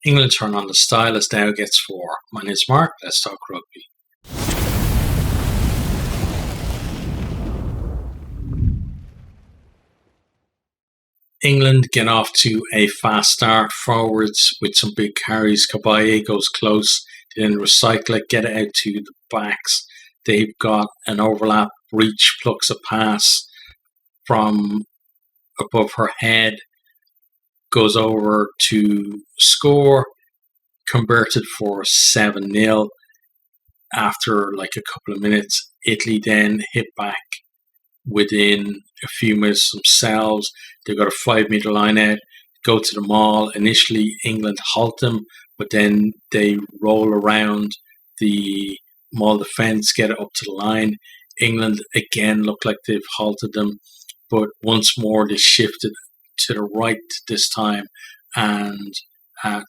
England turn on the style as Dow gets 4. My name's Mark, let's talk rugby. England get off to a fast start forwards with some big carries. Kabaye goes close, then recycle it, get it out to the backs. They've got an overlap, Breach plucks a pass from above her head, goes over to score, converted for 7-0 after like a couple of minutes. Italy then hit back within a few minutes themselves. They've got a 5-meter line out, go to the maul. Initially, England halt them, but then they roll around the maul defence, get it up to the line. England again look like they've halted them, but once more they shifted to the right this time, and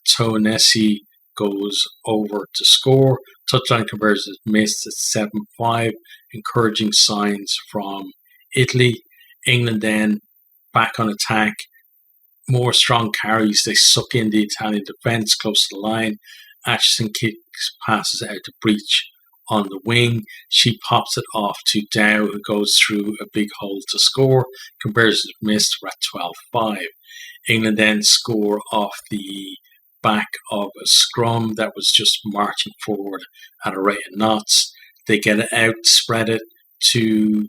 Tonesi goes over to score. Touchline conversion is missed at 7-5. Encouraging signs from Italy. England then back on attack. More strong carries. They suck in the Italian defence close to the line. Atchison kicks, passes out to Breach on the wing. She pops it off to Dow, who goes through a big hole to score. Conversion is missed. We're at 12-5. England then score off the back of a scrum that was just marching forward at a rate of knots. They get it out, spread it to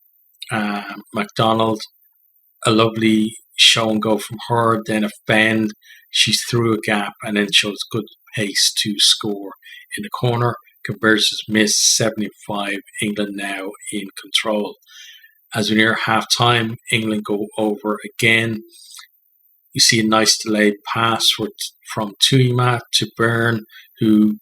MacLeod. A lovely show and go from her, then a bend. She's through a gap and then shows good pace to score in the corner. Conversions missed, 75. England now in control. As we near half time, England go over again. You see a nice delayed pass from Tuima to Byrne, who,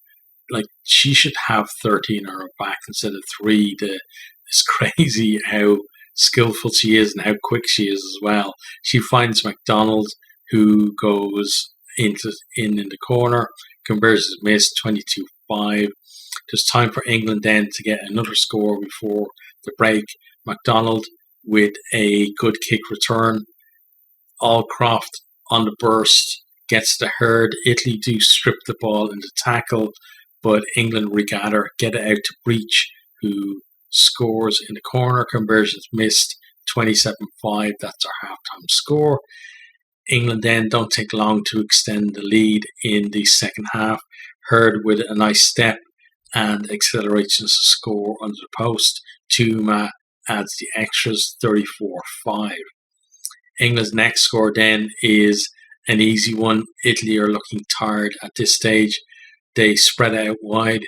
like, she should have 13 on her back instead of 3. It's crazy how skillful she is and how quick she is as well. She finds MacLeod, who goes in the corner. Conversions missed, 22-5. There's time for England then to get another score before the break. MacLeod with a good kick return. Allcroft on the burst gets the herd. Italy do strip the ball in the tackle, but England regather, get it out to Breach, who scores in the corner. Conversions missed, 27-5. That's our halftime score. England then don't take long to extend the lead in the second half. Herd with a nice step and accelerates to score under the post. Tuma adds the extras, 34-5. England's next score then is an easy one. Italy are looking tired at this stage. They spread out wide.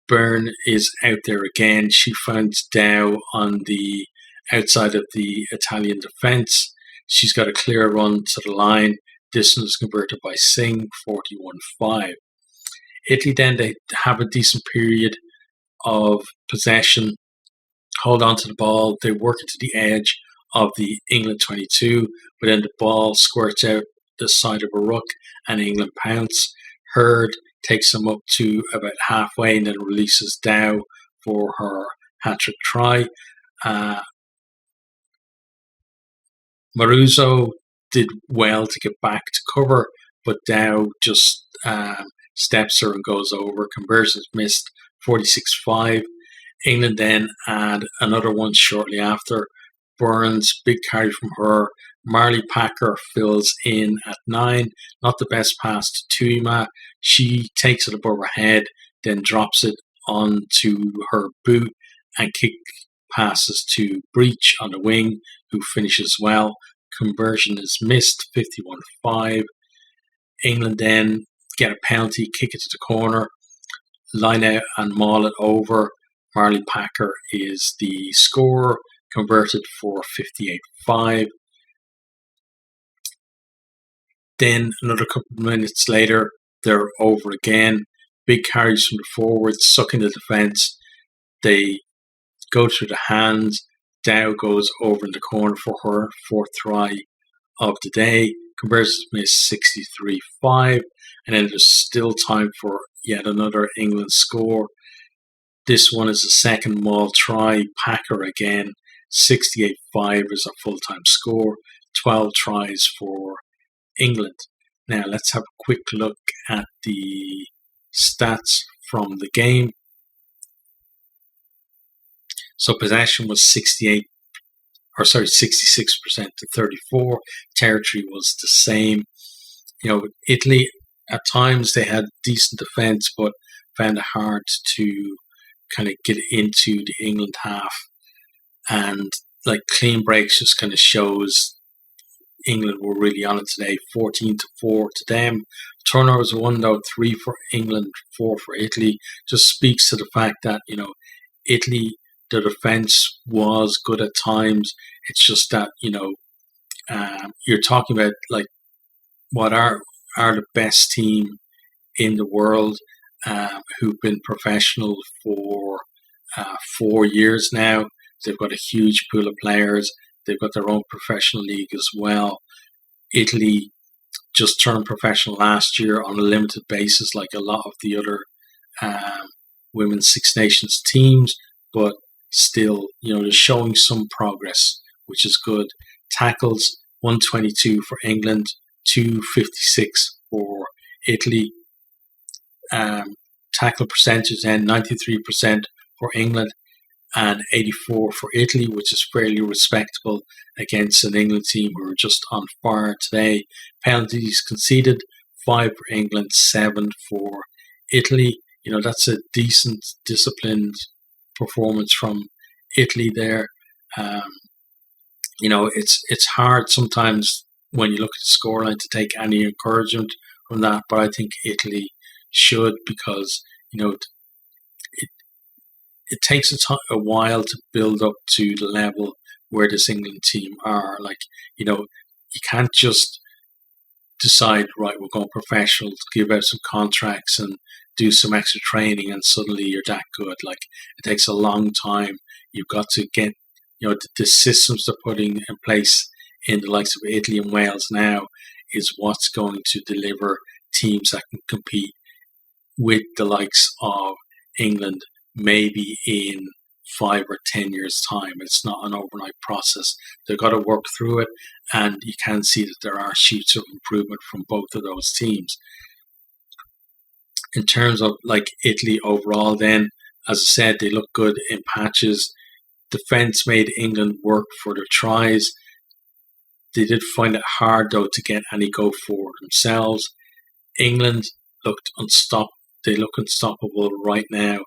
Byrne is out there again. She finds Dow on the outside of the Italian defence. She's got a clear run to the line. Distance converted by Singh, 41-5. Italy then, they have a decent period of possession, hold on to the ball. They work it to the edge of the England 22, but then the ball squirts out the side of a ruck and England pounce. Hurd takes them up to about halfway and then releases Dow for her hat-trick try. Maruzzo did well to get back to cover, but Dow just steps her and goes over. Conversions missed, 46-5. England then add another one shortly after. Burns, big carry from her. Marley Packer fills in at 9. Not the best pass to Tuima. She takes it above her head, then drops it onto her boot and kick passes to Breach on the wing, who finishes well. Conversion is missed, 51-5. England then get a penalty, kick it to the corner, line out and maul it over. Marley Packer is the scorer, converted for 58-5. Then another couple of minutes later, they're over again. Big carries from the forwards, sucking the defence. They go through the hands. Dow goes over in the corner for her fourth try of the day. Conversions missed, 63-5. And then there's still time for yet another England score. This one is a second maul try. Packer again. 68-5 is a full-time score. 12 tries for England. Now let's have a quick look at the stats from the game. So possession was 66% to 34. Territory was the same. Italy, at times they had decent defence, but found it hard to kind of get into the England half. And like clean breaks just kind of shows England were really on it today. 14-4 to them. Turnovers won though, 3 for England, 4 for Italy. Just speaks to the fact that Italy, their defence was good at times. It's just that you're talking about like what are the best team in the world, who've been professional for 4 years now. They've got a huge pool of players. They've got their own professional league as well. Italy just turned professional last year on a limited basis, like a lot of the other Women's Six Nations teams, but still, they're showing some progress, which is good. Tackles, 122 for England, 256 for Italy. Tackle percentage then 93% for England and 84 for Italy, which is fairly respectable against an England team who are just on fire today. Penalties conceded, 5 for England, 7 for Italy. That's a decent, disciplined performance from Italy there. It's hard sometimes when you look at the scoreline to take any encouragement from that, but I think Italy should, because it takes a while to build up to the level where this England team are. You can't just decide, right, we're going professional, give out some contracts and do some extra training and suddenly you're that good. It takes a long time. You've got to get, the systems they're putting in place in the likes of Italy and Wales now is what's going to deliver teams that can compete with the likes of England maybe in 5 or 10 years' time. It's not an overnight process. They've got to work through it, and you can see that there are shoots of improvement from both of those teams. In terms of Italy overall, then, as I said, they look good in patches. Defence made England work for their tries. They did find it hard, though, to get any go forward themselves. England looked unstoppable. They look unstoppable right now.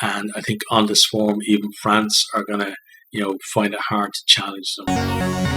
And I think on this form, even France are going to, find it hard to challenge them.